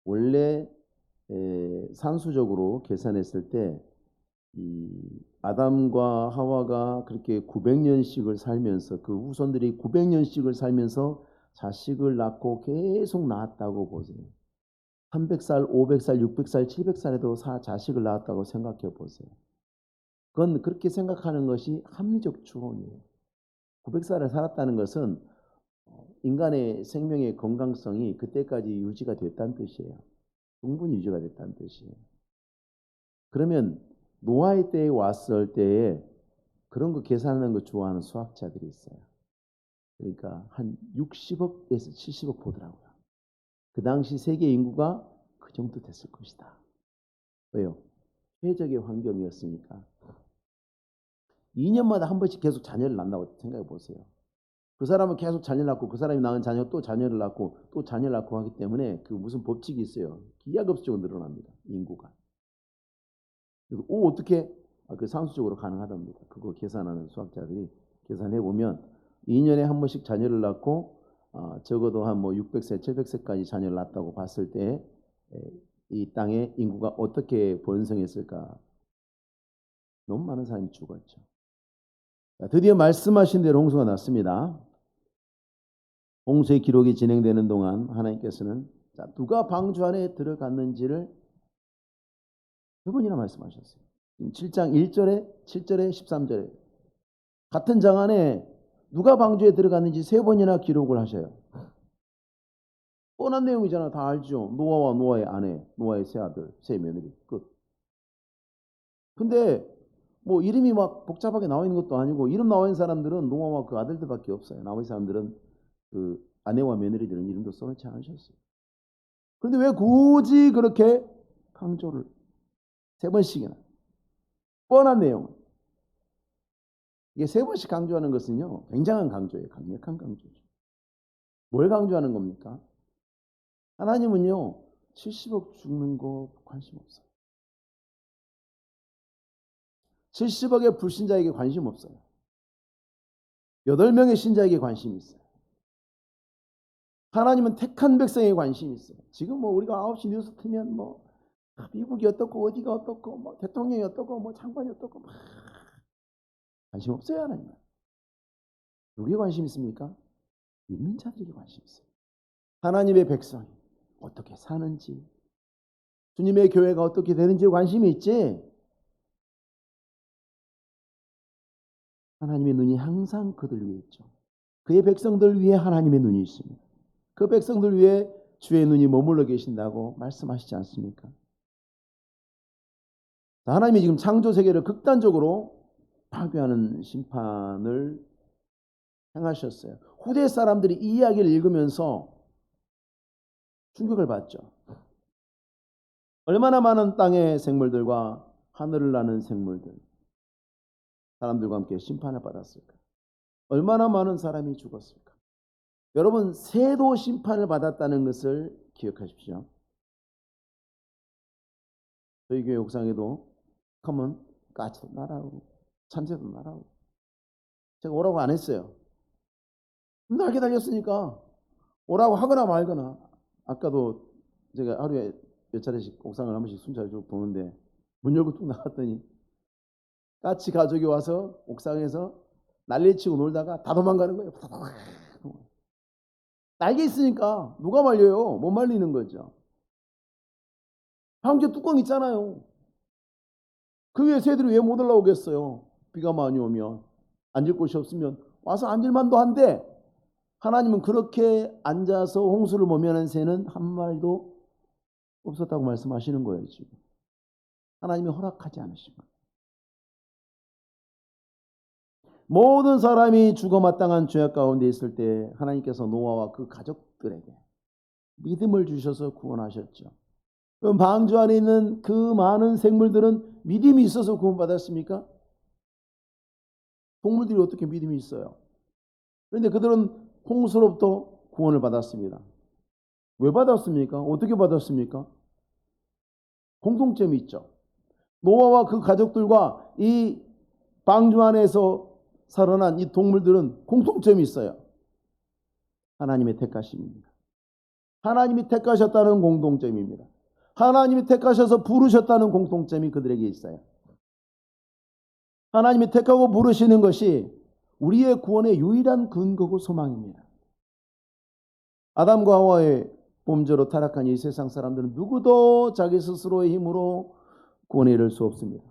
원래 산수적으로 계산했을 때 이 아담과 하와가 그렇게 900년씩을 살면서 그 후손들이 900년씩을 살면서 자식을 낳고 계속 낳았다고 보세요. 300살, 500살, 600살, 700살에도 자식을 낳았다고 생각해 보세요. 그건 그렇게 생각하는 것이 합리적 추론이에요. 900살을 살았다는 것은 인간의 생명의 건강성이 그때까지 유지가 됐다는 뜻이에요. 충분히 유지가 됐다는 뜻이에요. 그러면 노아의 때에 왔을 때에 그런 거 계산하는 거 좋아하는 수학자들이 있어요. 그러니까 한 60억에서 70억 보더라고요. 그 당시 세계 인구가 그 정도 됐을 것이다. 왜요? 최적의 환경이었으니까. 2년마다 한 번씩 계속 자녀를 낳는다고 생각해 보세요. 그 사람은 계속 자녀를 낳고 그 사람이 낳은 자녀가 또 자녀를 낳고 또 자녀를 낳고 하기 때문에 그 무슨 법칙이 있어요. 기하급수적으로 늘어납니다. 인구가. 그래서 어떻게 그 산수적으로 가능하답니다. 그거 계산하는 수학자들이 계산해 보면 2년에 한 번씩 자녀를 낳고 적어도 한 뭐 600세, 700세까지 자녀를 낳았다고 봤을 때 이 땅의 인구가 어떻게 번성했을까? 너무 많은 사람이 죽었죠. 드디어 말씀하신 대로 홍수가 났습니다. 홍수의 기록이 진행되는 동안 하나님께서는 누가 방주 안에 들어갔는지를 세 번이나 말씀하셨어요. 7장 1절에 7절에 13절에 같은 장 안에 누가 방주에 들어갔는지 세 번이나 기록을 하셔요. 뻔한 내용이잖아. 다 알죠. 노아와 노아의 아내, 노아의 세 아들, 세 며느리 끝. 근데 뭐 이름이 막 복잡하게 나와 있는 것도 아니고 이름 나와 있는 사람들은 노아와 그 아들들밖에 없어요. 나머지 사람들은 그 아내와 며느리들은 이름도 써놓지 않으셨어요. 그런데 왜 굳이 그렇게 강조를 세 번씩이나 뻔한 내용 이게 세 번씩 강조하는 것은요 굉장한 강조예요. 강력한 강조죠. 뭘 강조하는 겁니까? 하나님은요 70억 죽는 거 관심 없어요. 70억의 불신자에게 관심 없어요. 8명의 신자에게 관심이 있어요. 하나님은 택한 백성에게 관심이 있어요. 지금 뭐 우리가 9시 뉴스 틀면 뭐 미국이 어떻고 어디가 어떻고 뭐 대통령이 어떻고 뭐 장관이 어떻고 막 관심 없어요. 하나님은. 누구에 관심 있습니까? 믿는 자들에게 관심 있어요. 하나님의 백성이 어떻게 사는지 주님의 교회가 어떻게 되는지에 관심이 있지. 하나님의 눈이 항상 그들 위에 있죠. 그의 백성들 위에 하나님의 눈이 있습니다. 그 백성들 위에 주의 눈이 머물러 계신다고 말씀하시지 않습니까? 하나님이 지금 창조 세계를 극단적으로 파괴하는 심판을 행하셨어요. 후대 사람들이 이 이야기를 읽으면서 충격을 받죠. 얼마나 많은 땅의 생물들과 하늘을 나는 생물들, 사람들과 함께 심판을 받았을까? 얼마나 많은 사람이 죽었을까? 여러분, 새도 심판을 받았다는 것을 기억하십시오. 저희 교회 옥상에도 가면 까치도 날아오고 참새도 날아오고 제가 오라고 안 했어요. 날개 달렸으니까 오라고 하거나 말거나. 아까도 제가 하루에 몇 차례씩 옥상을 한 번씩 순찰 쭉 보는데 문 열고 뚝 나갔더니 까치 가족이 와서 옥상에서 난리치고 놀다가 다 도망가는 거예요. 날개 있으니까 누가 말려요? 못 말리는 거죠. 방제 뚜껑 있잖아요. 그 위에 새들이 왜 못 올라오겠어요? 비가 많이 오면 앉을 곳이 없으면 와서 앉을 만도 한데 하나님은 그렇게 앉아서 홍수를 모면한 새는 한 마리도 없었다고 말씀하시는 거예요. 지금 하나님이 허락하지 않으신 거예요. 모든 사람이 죽어 마땅한 죄악 가운데 있을 때 하나님께서 노아와 그 가족들에게 믿음을 주셔서 구원하셨죠. 그럼 방주 안에 있는 그 많은 생물들은 믿음이 있어서 구원받았습니까? 동물들이 어떻게 믿음이 있어요? 그런데 그들은 홍수로부터 구원을 받았습니다. 왜 받았습니까? 어떻게 받았습니까? 공통점이 있죠. 노아와 그 가족들과 이 방주 안에서 살아난 이 동물들은 공통점이 있어요. 하나님의 택하심입니다. 하나님이 택하셨다는 공통점입니다. 하나님이 택하셔서 부르셨다는 공통점이 그들에게 있어요. 하나님이 택하고 부르시는 것이 우리의 구원의 유일한 근거고 소망입니다. 아담과 하와의 범죄로 타락한 이 세상 사람들은 누구도 자기 스스로의 힘으로 구원에 이를 수 없습니다.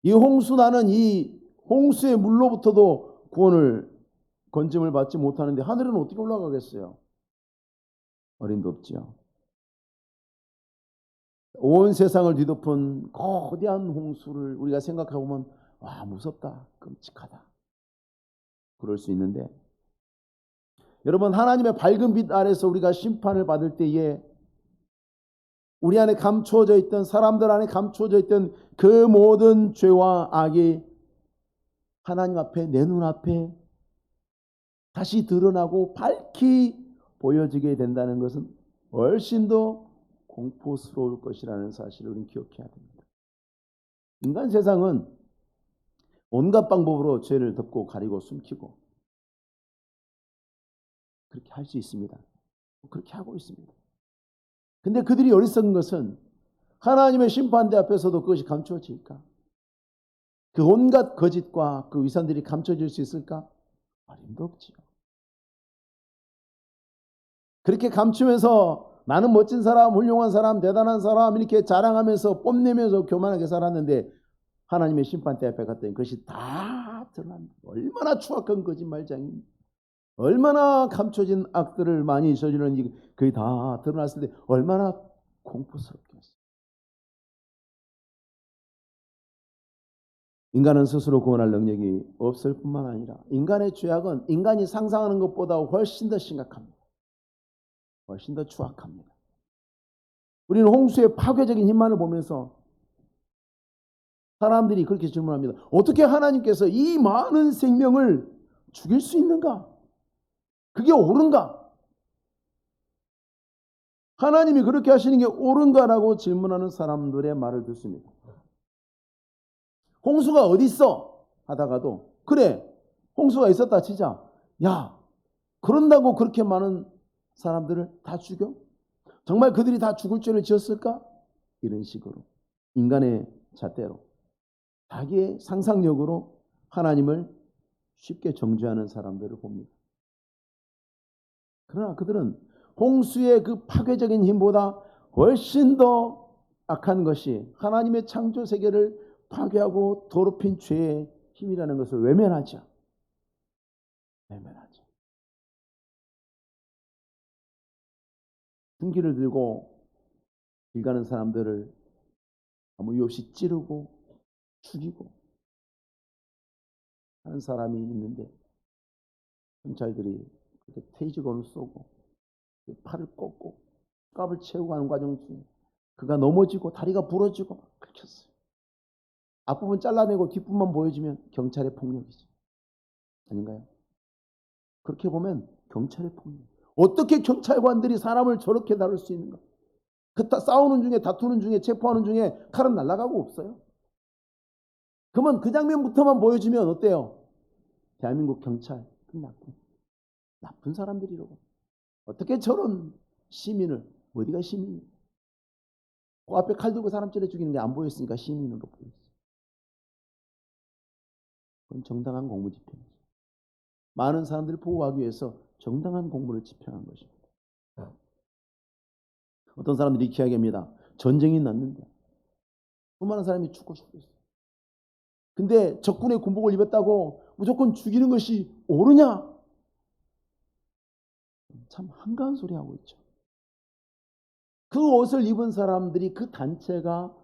이 홍수나는 이 홍수의 물로부터도 구원을 건짐을 받지 못하는데 하늘은 어떻게 올라가겠어요? 어림도 없지요. 온 세상을 뒤덮은 거대한 홍수를 우리가 생각하고 보면 와, 무섭다, 끔찍하다, 그럴 수 있는데, 여러분, 하나님의 밝은 빛 아래서 우리가 심판을 받을 때에 우리 안에 감추어져 있던, 사람들 안에 감추어져 있던 그 모든 죄와 악이 하나님 앞에, 내 눈앞에 다시 드러나고 밝히 보여지게 된다는 것은 훨씬 더 공포스러울 것이라는 사실을 우리는 기억해야 됩니다. 인간 세상은 온갖 방법으로 죄를 덮고 가리고 숨기고 그렇게 할 수 있습니다. 그렇게 하고 있습니다. 근데 그들이 어리석은 것은 하나님의 심판대 앞에서도 그것이 감추어질까? 그 온갖 거짓과 그 위선들이 감춰질 수 있을까? 어림도 없지요. 그렇게 감추면서 나는 멋진 사람, 훌륭한 사람, 대단한 사람 이렇게 자랑하면서 뽐내면서 교만하게 살았는데 하나님의 심판대 앞에 갔더니 그것이 다 드러납니다. 얼마나 추악한 거짓말장인, 얼마나 감춰진 악들을 많이 저지르는지 그게 다 드러났을 때 얼마나 공포스럽겠어요. 인간은 스스로 구원할 능력이 없을 뿐만 아니라 인간의 죄악은 인간이 상상하는 것보다 훨씬 더 심각합니다. 훨씬 더 추악합니다. 우리는 홍수의 파괴적인 힘만을 보면서 사람들이 그렇게 질문합니다. 어떻게 하나님께서 이 많은 생명을 죽일 수 있는가? 그게 옳은가? 하나님이 그렇게 하시는 게 옳은가라고 질문하는 사람들의 말을 듣습니다. 홍수가 어디 있어? 하다가도 그래, 홍수가 있었다 치자. 야, 그런다고 그렇게 많은 사람들을 다 죽여? 정말 그들이 다 죽을 죄를 지었을까? 이런 식으로 인간의 잣대로 자기의 상상력으로 하나님을 쉽게 정죄하는 사람들을 봅니다. 그러나 그들은 홍수의 그 파괴적인 힘보다 훨씬 더 악한 것이 하나님의 창조 세계를 파괴하고 더럽힌 죄의 힘이라는 것을 외면하죠. 외면하죠. 흉기를 들고 길 가는 사람들을 아무 이유 없이 찌르고 죽이고 하는 사람이 있는데 경찰들이 테이저건을 쏘고 팔을 꺾고 값을 채우고 하는 과정 중에 그가 넘어지고 다리가 부러지고 긁혔어요. 앞부분 잘라내고 뒷부분만 보여주면 경찰의 폭력이죠. 아닌가요? 그렇게 보면 경찰의 폭력. 어떻게 경찰관들이 사람을 저렇게 다룰 수 있는가? 그 싸우는 중에, 다투는 중에, 체포하는 중에 칼은 날아가고 없어요. 그러면 그 장면부터만 보여주면 어때요? 대한민국 경찰 나쁜 사람들이라고. 어떻게 저런 시민을, 어디가 시민이에요? 그 앞에 칼 들고 사람 찌르 죽이는 게 안 보였으니까 시민으로 보였어요. 그건 정당한 공무 집행이죠. 많은 사람들을 보호하기 위해서 정당한 공무를 집행한 것입니다. 어떤 사람들이 이렇게 이야기합니다. 전쟁이 났는데 수많은 사람이 죽고 싶었어요. 근데 적군의 군복을 입었다고 무조건 죽이는 것이 옳으냐? 참 한가한 소리 하고 있죠. 그 옷을 입은 사람들이 그 단체가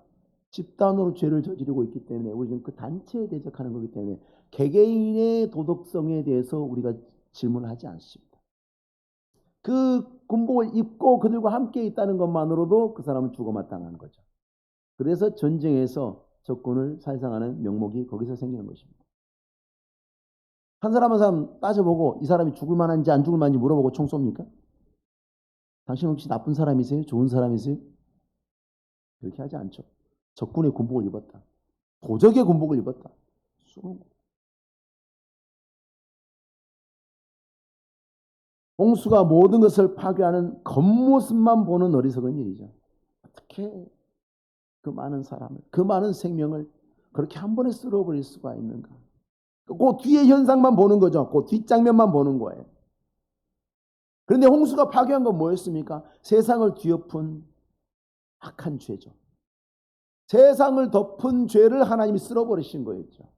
집단으로 죄를 저지르고 있기 때문에 우리는 그 단체에 대적하는 거기 때문에 개개인의 도덕성에 대해서 우리가 질문을 하지 않습니다. 그 군복을 입고 그들과 함께 있다는 것만으로도 그 사람은 죽어마땅한 거죠. 그래서 전쟁에서 적군을 살상하는 명목이 거기서 생기는 것입니다. 한 사람 한 사람 따져보고 이 사람이 죽을 만한지 안 죽을 만한지 물어보고 총 쏩니까? 당신 혹시 나쁜 사람이세요? 좋은 사람이세요? 그렇게 하지 않죠. 적군의 군복을 입었다. 도적의 군복을 입었다. 쏘는 거. 홍수가 모든 것을 파괴하는 겉모습만 보는 어리석은 일이죠. 어떻게 그 많은 사람을, 그 많은 생명을 그렇게 한 번에 쓸어버릴 수가 있는가? 그 뒤의 현상만 보는 거죠. 그 뒷장면만 보는 거예요. 그런데 홍수가 파괴한 건 뭐였습니까? 세상을 뒤엎은 악한 죄죠. 세상을 덮은 죄를 하나님이 쓸어버리신 거였죠.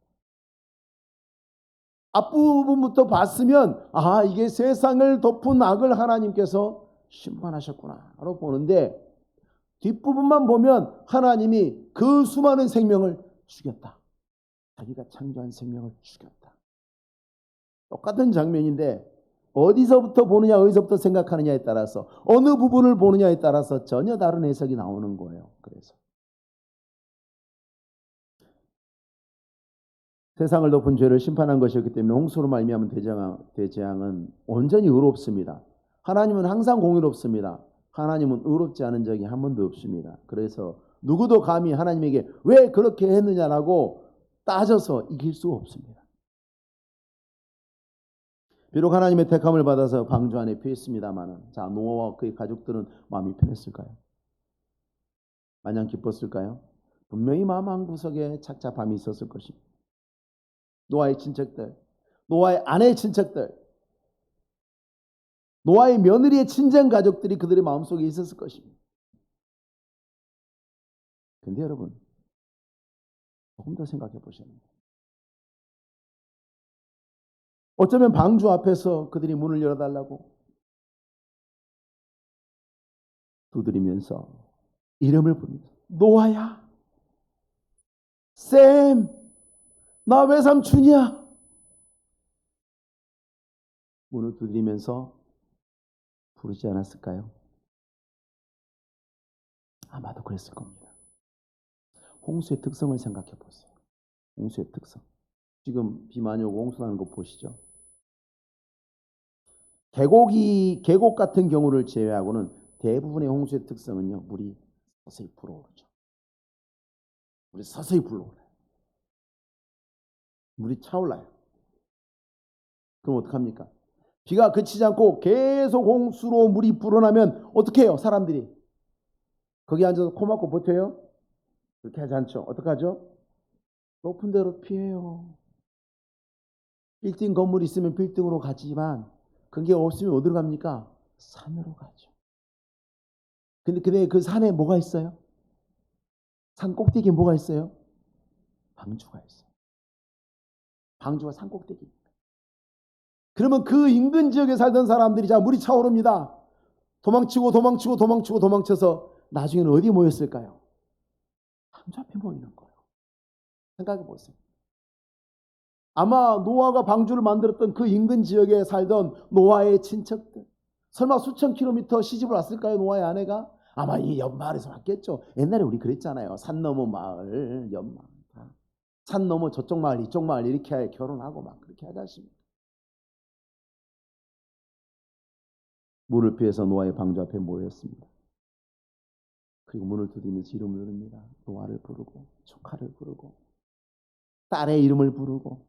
앞부분부터 봤으면 이게 세상을 덮은 악을 하나님께서 심판하셨구나라고 보는데, 뒷부분만 보면 하나님이 그 수많은 생명을 죽였다. 자기가 창조한 생명을 죽였다. 똑같은 장면인데 어디서부터 보느냐, 어디서부터 생각하느냐에 따라서, 어느 부분을 보느냐에 따라서 전혀 다른 해석이 나오는 거예요. 그래서 세상을 덮은 죄를 심판한 것이었기 때문에 홍수로 말미암은 대재앙은 온전히 의롭습니다. 하나님은 항상 공의롭습니다. 하나님은 의롭지 않은 적이 한 번도 없습니다. 그래서 누구도 감히 하나님에게 왜 그렇게 했느냐라고 따져서 이길 수 없습니다. 비록 하나님의 택함을 받아서 방주 안에 피했습니다만, 자, 노아와 그의 가족들은 마음이 편했을까요? 마냥 기뻤을까요? 분명히 마음 한구석에 착잡함이 있었을 것입니다. 노아의 친척들, 노아의 아내의 친척들, 노아의 며느리의 친정 가족들이 그들의 마음속에 있었을 것입니다. 그런데 여러분, 조금 더 생각해 보셔야 합니다. 어쩌면 방주 앞에서 그들이 문을 열어달라고 두드리면서 이름을 부릅니다. 노아야, 쌤, 나 외삼촌이야. 문을 두드리면서 부르지 않았을까요? 아마도 그랬을 겁니다. 홍수의 특성을 생각해 보세요. 홍수의 특성. 지금 비 많이 오고 홍수 나는 거 보시죠. 계곡 같은 경우를 제외하고는 대부분의 홍수의 특성은요, 물이 서서히 불어오르죠. 물이 서서히 불어오르요. 물이 차올라요. 그럼 어떡합니까? 비가 그치지 않고 계속 홍수로 물이 불어나면 어떻게 해요? 사람들이 거기 앉아서 코 막고 버텨요? 그렇게 하지 않죠. 어떡하죠? 높은 데로 피해요. 빌딩 건물이 있으면 빌딩으로 가지만 그게 없으면 어디로 갑니까? 산으로 가죠. 근데 그 산에 뭐가 있어요? 산 꼭대기에 뭐가 있어요? 방주가 있어요. 방주가 산 꼭대기입니다. 그러면 그 인근 지역에 살던 사람들이, 자, 물이 차오릅니다. 도망쳐서 나중에는 어디에 모였을까요? 방주 앞에 모이는 거예요. 생각해 보세요. 아마 노아가 방주를 만들었던 그 인근 지역에 살던 노아의 친척들, 설마 수천 킬로미터 시집을 왔을까요? 노아의 아내가? 아마 이 옆마을에서 왔겠죠. 옛날에 우리 그랬잖아요. 산 넘어 마을, 옆마을. 산 넘어 저쪽 마을, 이쪽 마을 이렇게 결혼하고 막 그렇게 하지 않습니까? 물을 피해서 노아의 방주 앞에 모였습니다. 그리고 문을 두드리면서 이름을 부릅니다. 노아를 부르고 조카를 부르고 딸의 이름을 부르고,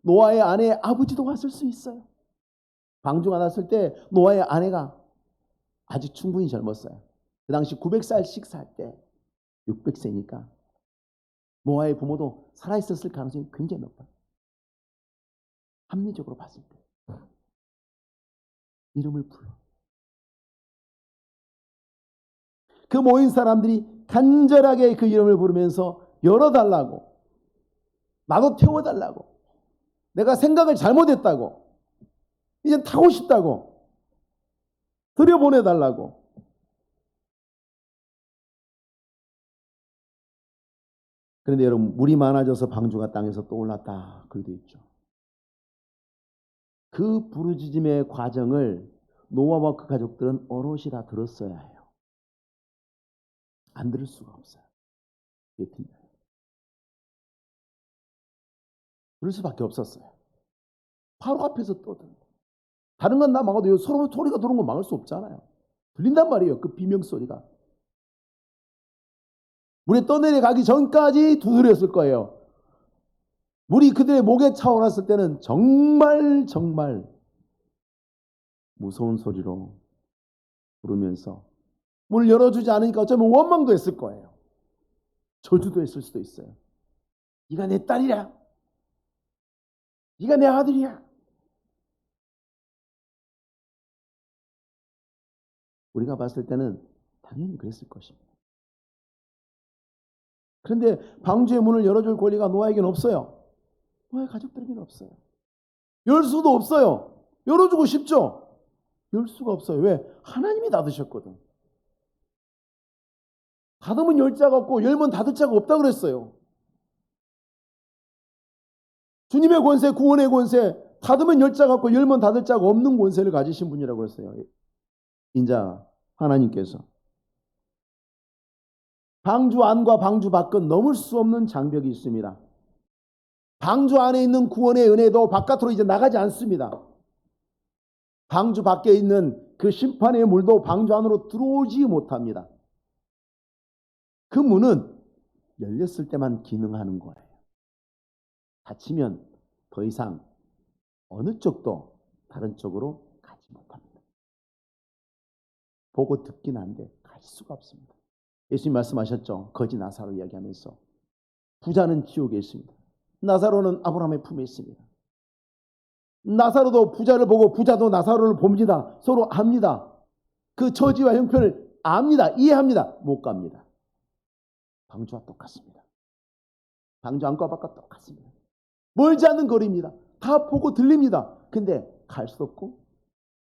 노아의 아내의 아버지도 왔을 수 있어요. 방주가 났을 때 노아의 아내가 아직 충분히 젊었어요. 그 당시 900살씩 살 때 600세니까 노아의 부모도 살아있었을 가능성이 굉장히 높아요. 합리적으로 봤을 때 이름을 불러. 그 모인 사람들이 간절하게 그 이름을 부르면서 열어달라고, 나도 태워달라고, 내가 생각을 잘못했다고, 이제 타고 싶다고, 들여보내달라고. 그런데 여러분, 물이 많아져서 방주가 땅에서 떠올랐다, 그렇게 있죠. 그 부르짖음의 과정을 노아와 그 가족들은 어롯이 다 들었어야 해요. 안 들을 수가 없어요. 이게 틀려요. 들을 수밖에 없었어요. 바로 앞에서 떠드는 거예요. 다른 건 다 막아도 서로 소리가 들어오는 거 막을 수 없잖아요. 들린단 말이에요. 그 비명소리가. 물에 떠내려가기 전까지 두드렸을 거예요. 물이 그들의 목에 차올랐을 때는 정말 무서운 소리로 부르면서 문을 열어주지 않으니까 어쩌면 원망도 했을 거예요. 저주도 했을 수도 있어요. 네가 내 딸이야. 네가 내 아들이야. 우리가 봤을 때는 당연히 그랬을 것입니다. 그런데 방주의 문을 열어줄 권리가 노아에게는 없어요. 노아의 가족들에게는 없어요. 열 수도 없어요. 열어주고 싶죠? 열 수가 없어요. 왜? 하나님이 닫으셨거든. 닫으면 열 자가 없고 열면 닫을 자가 없다 그랬어요. 주님의 권세, 구원의 권세, 닫으면 열 자가 없고 열면 닫을 자가 없는 권세를 가지신 분이라고 했어요. 인자 하나님께서. 방주 안과 방주 밖은 넘을 수 없는 장벽이 있습니다. 방주 안에 있는 구원의 은혜도 바깥으로 이제 나가지 않습니다. 방주 밖에 있는 그 심판의 물도 방주 안으로 들어오지 못합니다. 그 문은 열렸을 때만 기능하는 거예요. 닫히면 더 이상 어느 쪽도 다른 쪽으로 가지 못합니다. 보고 듣긴 한데 갈 수가 없습니다. 예수님 말씀하셨죠. 거지 나사로 이야기하면서 부자는 지옥에 있습니다. 나사로는 아브라함의 품에 있습니다. 나사로도 부자를 보고 부자도 나사로를 봅니다. 서로 압니다. 그 처지와 형편을 압니다. 이해합니다. 못 갑니다. 방주와 똑같습니다. 방주 안과 바깥 똑같습니다. 멀지 않는 거리입니다. 다 보고 들립니다. 근데 갈 수도 없고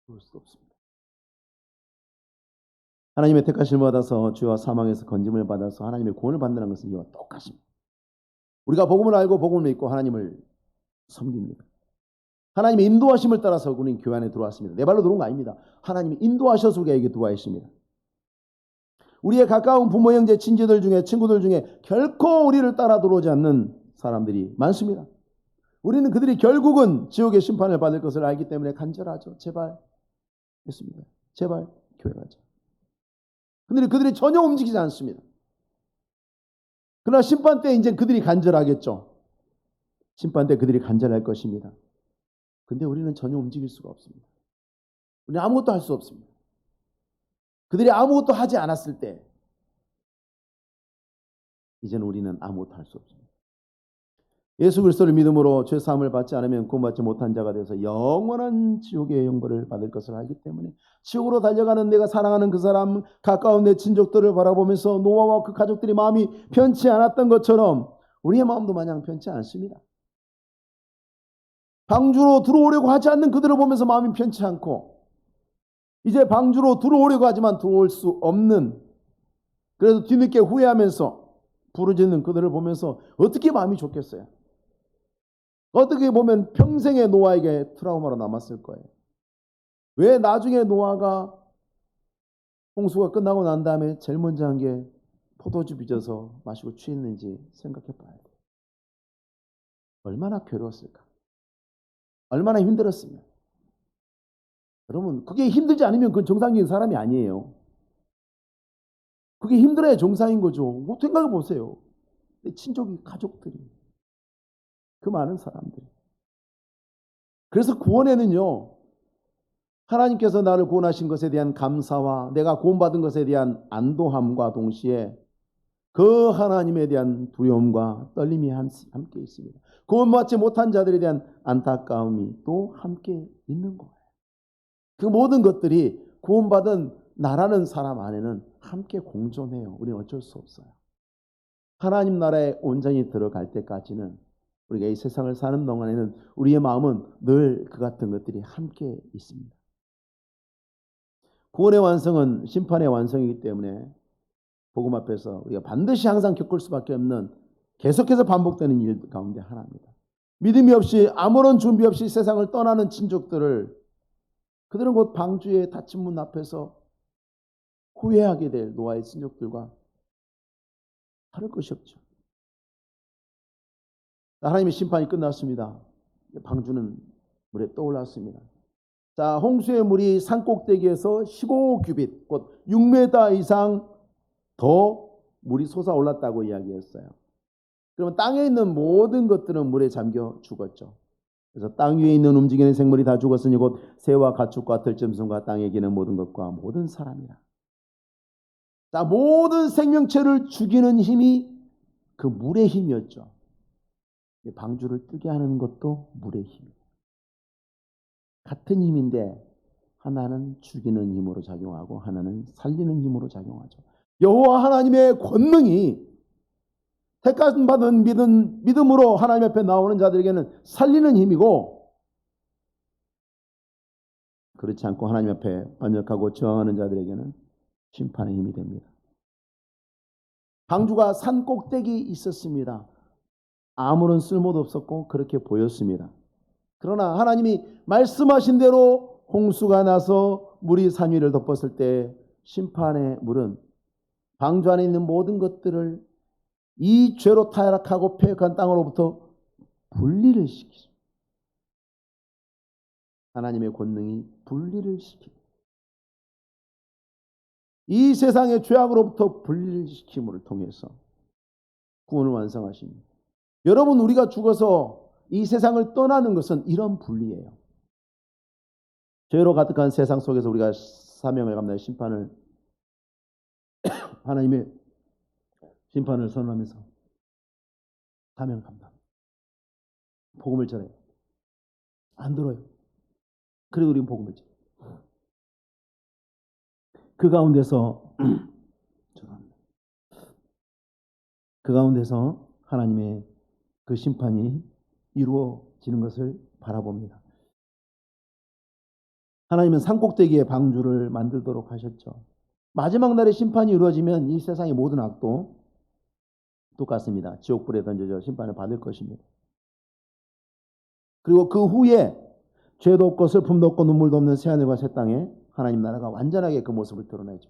볼 수도 없습니다. 하나님의 택하심을 받아서 죄와 사망에서 건짐을 받아서 하나님의 구원을 받는다는 것은 이와 똑같습니다. 우리가 복음을 알고 복음을 믿고 하나님을 섬깁니다. 하나님의 인도하심을 따라서 우리는 교회 안에 들어왔습니다. 내 발로 들어온 거 아닙니다. 하나님이 인도하셔서 우리에게 들어와 있습니다. 우리의 가까운 부모, 형제, 친지들 중에, 친구들 중에 결코 우리를 따라 들어오지 않는 사람들이 많습니다. 우리는 그들이 결국은 지옥의 심판을 받을 것을 알기 때문에 간절하죠. 제발 했습니다. 제발 교회 가자. 근데 그들이 전혀 움직이지 않습니다. 그러나 심판 때 이제 그들이 간절하겠죠. 심판 때 그들이 간절할 것입니다. 근데 우리는 전혀 움직일 수가 없습니다. 우리는 아무것도 할 수 없습니다. 그들이 아무것도 하지 않았을 때 이제는 우리는 아무것도 할 수 없습니다. 예수 그리스도를 믿음으로 죄 사함을 받지 않으면 구원받지 못한 자가 되어서 영원한 지옥의 형벌을 받을 것을 알기 때문에 지옥으로 달려가는 내가 사랑하는 그 사람, 가까운 내 친족들을 바라보면서 노아와 그 가족들이 마음이 편치 않았던 것처럼 우리의 마음도 마냥 편치 않습니다. 방주로 들어오려고 하지 않는 그들을 보면서 마음이 편치 않고 이제 방주로 들어오려고 하지만 들어올 수 없는, 그래서 뒤늦게 후회하면서 부르짖는 그들을 보면서 어떻게 마음이 좋겠어요? 어떻게 보면 평생의 노아에게 트라우마로 남았을 거예요. 왜 나중에 노아가 홍수가 끝나고 난 다음에 제일 먼저 한 게 포도주 빚어서 마시고 취했는지 생각해 봐야 돼요. 얼마나 괴로웠을까? 얼마나 힘들었으면. 여러분, 그게 힘들지 않으면 그건 정상적인 사람이 아니에요. 그게 힘들어야 정상인 거죠. 뭐 생각해 보세요. 내 친족이, 가족들이, 그 많은 사람들이. 그래서 구원에는요, 하나님께서 나를 구원하신 것에 대한 감사와 내가 구원받은 것에 대한 안도함과 동시에 그 하나님에 대한 두려움과 떨림이 함께 있습니다. 구원받지 못한 자들에 대한 안타까움이 또 함께 있는 거예요. 그 모든 것들이 구원받은 나라는 사람 안에는 함께 공존해요. 우리는 어쩔 수 없어요. 하나님 나라에 온전히 들어갈 때까지는, 우리가 이 세상을 사는 동안에는 우리의 마음은 늘 그 같은 것들이 함께 있습니다. 구원의 완성은 심판의 완성이기 때문에 복음 앞에서 우리가 반드시 항상 겪을 수밖에 없는, 계속해서 반복되는 일 가운데 하나입니다. 믿음이 없이 아무런 준비 없이 세상을 떠나는 친족들을, 그들은 곧 방주의 닫힌 문 앞에서 후회하게 될 노아의 친족들과 다를 것이 없죠. 하나님의 심판이 끝났습니다. 방주는 물에 떠올랐습니다. 자, 홍수의 물이 산꼭대기에서 15규빗, 곧 6m 이상 더 물이 솟아올랐다고 이야기했어요. 그러면 땅에 있는 모든 것들은 물에 잠겨 죽었죠. 그래서 땅 위에 있는 움직이는 생물이 다 죽었으니 곧 새와 가축과 들짐승과 땅에 기는 모든 것과 모든 사람이라. 자, 모든 생명체를 죽이는 힘이 그 물의 힘이었죠. 방주를 뜨게 하는 것도 물의 힘. 같은 힘인데 하나는 죽이는 힘으로 작용하고 하나는 살리는 힘으로 작용하죠. 여호와 하나님의 권능이 택하심 받은 믿음으로 하나님 앞에 나오는 자들에게는 살리는 힘이고, 그렇지 않고 하나님 앞에 반역하고 저항하는 자들에게는 심판의 힘이 됩니다. 방주가 산 꼭대기 있었습니다. 아무런 쓸모도 없었고 그렇게 보였습니다. 그러나 하나님이 말씀하신 대로 홍수가 나서 물이 산 위를 덮었을 때 심판의 물은 방주 안에 있는 모든 것들을 이 죄로 타락하고 패역한 땅으로부터 분리를 시키죠. 하나님의 권능이 분리를 시킵니다. 이 세상의 죄악으로부터 분리를 시킴을 통해서 구원을 완성하십니다. 여러분, 우리가 죽어서 이 세상을 떠나는 것은 이런 분리예요. 죄로 가득한 세상 속에서 우리가 사명을 감당해 심판을 하나님의 심판을 선언하면서 사명을 감당합니다. 복음을 전해요. 안 들어요. 그리고 우리는 복음을 전해요. 그 가운데서 하나님의 그 심판이 이루어지는 것을 바라봅니다. 하나님은 산꼭대기에 방주를 만들도록 하셨죠. 마지막 날에 심판이 이루어지면 이 세상의 모든 악도 똑같습니다. 지옥불에 던져져 심판을 받을 것입니다. 그리고 그 후에 죄도 없고 슬픔도 없고 눈물도 없는 새하늘과 새 땅에 하나님 나라가 완전하게 그 모습을 드러내죠.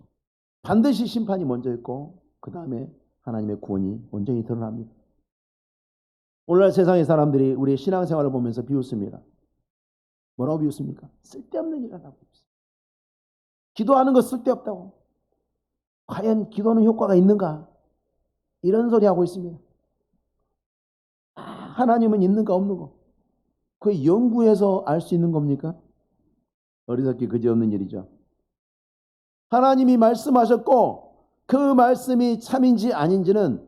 반드시 심판이 먼저 있고 그 다음에 하나님의 구원이 온전히 드러납니다. 오늘날 세상의 사람들이 우리의 신앙생활을 보면서 비웃습니다. 뭐라고 비웃습니까? 쓸데없는 일을 하고 있어요. 기도하는 거 쓸데없다고. 과연 기도는 효과가 있는가? 이런 소리 하고 있습니다. 하나님은 있는가 없는가? 그게 연구해서 알 수 있는 겁니까? 어리석기 그지없는 일이죠. 하나님이 말씀하셨고 그 말씀이 참인지 아닌지는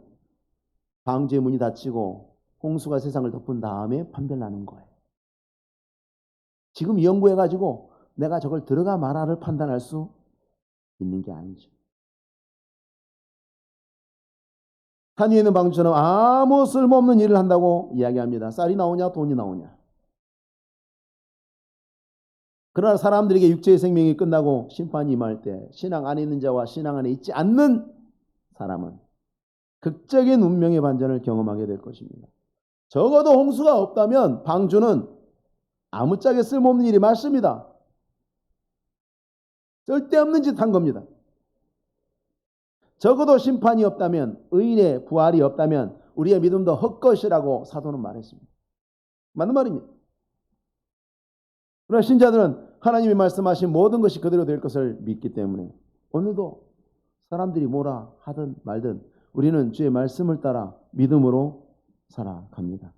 방주의 문이 닫히고 홍수가 세상을 덮은 다음에 판별나는 거예요. 지금 연구해가지고 내가 저걸 들어가 말아를 판단할 수 있는 게 아니죠. 산 위에 있는 방주처럼 아무 쓸모없는 일을 한다고 이야기합니다. 쌀이 나오냐 돈이 나오냐. 그러나 사람들에게 육체의 생명이 끝나고 심판이 임할 때 신앙 안에 있는 자와 신앙 안에 있지 않는 사람은 극적인 운명의 반전을 경험하게 될 것입니다. 적어도 홍수가 없다면 방주는 아무짝에 쓸모없는 일이 맞습니다. 쓸데없는 짓 한 겁니다. 적어도 심판이 없다면, 의인의 부활이 없다면 우리의 믿음도 헛것이라고 사도는 말했습니다. 맞는 말입니다. 그러나 신자들은 하나님이 말씀하신 모든 것이 그대로 될 것을 믿기 때문에 오늘도 사람들이 뭐라 하든 말든 우리는 주의 말씀을 따라 믿음으로 살아갑니다.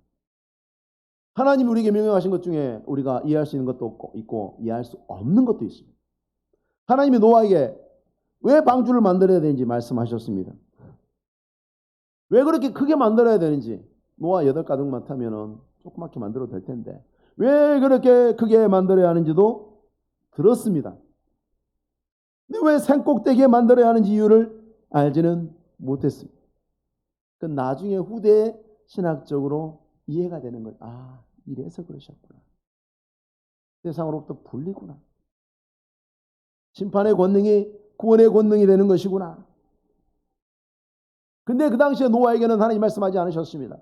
하나님이 우리에게 명령하신 것 중에 우리가 이해할 수 있는 것도 있고 이해할 수 없는 것도 있습니다. 하나님이 노아에게 왜 방주를 만들어야 되는지 말씀하셨습니다. 왜 그렇게 크게 만들어야 되는지, 노아 8가족만 타면은 조그맣게 만들어도 될 텐데 왜 그렇게 크게 만들어야 하는지도 들었습니다. 근데 왜 산꼭대기에 만들어야 하는지 이유를 알지는 못했습니다. 그 나중에 후대에 신학적으로 이해가 되는 거예요. 아, 이래서 그러셨구나. 세상으로부터 분리구나. 심판의 권능이 구원의 권능이 되는 것이구나. 근데 그 당시에 노아에게는 하나님 말씀하지 않으셨습니다.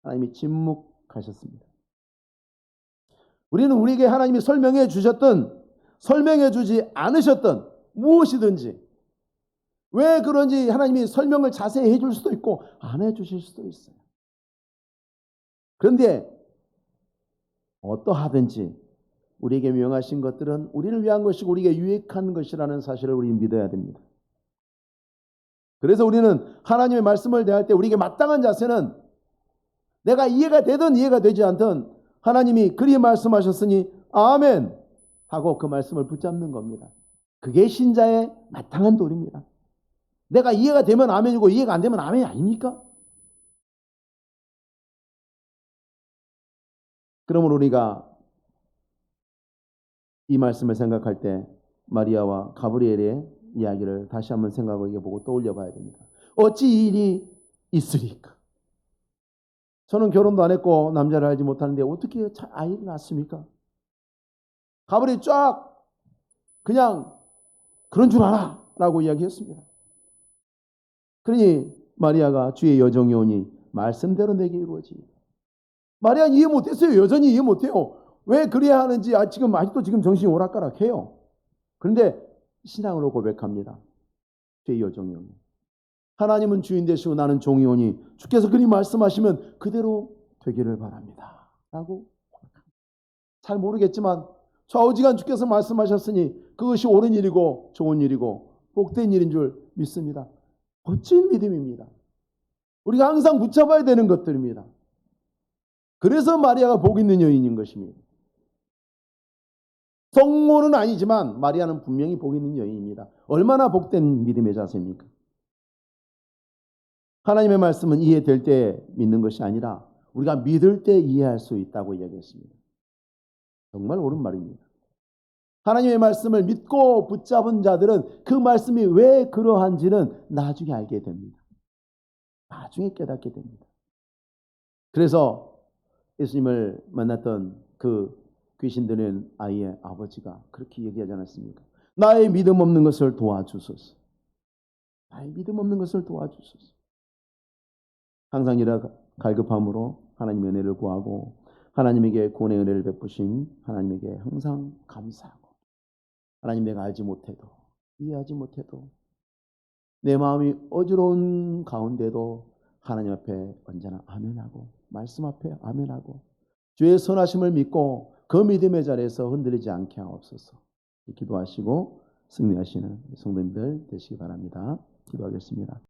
하나님이 침묵하셨습니다. 우리는 우리에게 하나님이 설명해 주셨든 설명해 주지 않으셨든 무엇이든지 왜 그런지 하나님이 설명을 자세히 해줄 수도 있고 안 해주실 수도 있어요. 그런데 어떠하든지 우리에게 명하신 것들은 우리를 위한 것이고 우리에게 유익한 것이라는 사실을 우리는 믿어야 됩니다. 그래서 우리는 하나님의 말씀을 대할 때 우리에게 마땅한 자세는 내가 이해가 되든 이해가 되지 않든 하나님이 그리 말씀하셨으니 아멘 하고 그 말씀을 붙잡는 겁니다. 그게 신자의 마땅한 도리입니다. 내가 이해가 되면 아멘이고 이해가 안 되면 아멘이 아닙니까? 그러므로 우리가 이 말씀을 생각할 때 마리아와 가브리엘의 이야기를 다시 한번 생각해 보고 떠올려 봐야 됩니다. 어찌 이 일이 있으리까? 저는 결혼도 안 했고 남자를 알지 못하는데 어떻게 아이를 낳습니까? 가브리엘이 쫙 그냥 그런 줄 알아 라고 이야기했습니다. 그러니 마리아가 주의 여정이 오니 말씀대로 내게 이루어지. 마리아는 이해 못했어요. 여전히 이해 못해요. 왜 그래야 하는지 아직도 정신이 오락가락해요. 그런데 신앙으로 고백합니다. 주의 여정이 오니. 하나님은 주인 되시고 나는 종이 오니 주께서 그리 말씀하시면 그대로 되기를 바랍니다. 라고 고백합니다. 잘 모르겠지만 좌우지간 주께서 말씀하셨으니 그것이 옳은 일이고 좋은 일이고 복된 일인 줄 믿습니다. 멋진 믿음입니다. 우리가 항상 붙잡아야 되는 것들입니다. 그래서 마리아가 복 있는 여인인 것입니다. 성모는 아니지만 마리아는 분명히 복 있는 여인입니다. 얼마나 복된 믿음의 자세입니까? 하나님의 말씀은 이해될 때 믿는 것이 아니라 우리가 믿을 때 이해할 수 있다고 이야기했습니다. 정말 옳은 말입니다. 하나님의 말씀을 믿고 붙잡은 자들은 그 말씀이 왜 그러한지는 나중에 알게 됩니다. 나중에 깨닫게 됩니다. 그래서 예수님을 만났던 그 귀신 들린 아이의 아버지가 그렇게 얘기하지 않았습니까? 나의 믿음 없는 것을 도와주소서. 나의 믿음 없는 것을 도와주소서. 항상 이라 갈급함으로 하나님의 은혜를 구하고 하나님에게 구원의 은혜를 베푸신 하나님에게 항상 감사하고 하나님 내가 알지 못해도 이해하지 못해도 내 마음이 어지러운 가운데도 하나님 앞에 언제나 아멘하고 말씀 앞에 아멘하고 주의 선하심을 믿고 그 믿음의 자리에서 흔들리지 않게 하옵소서. 기도하시고 승리하시는 성도님들 되시기 바랍니다. 기도하겠습니다.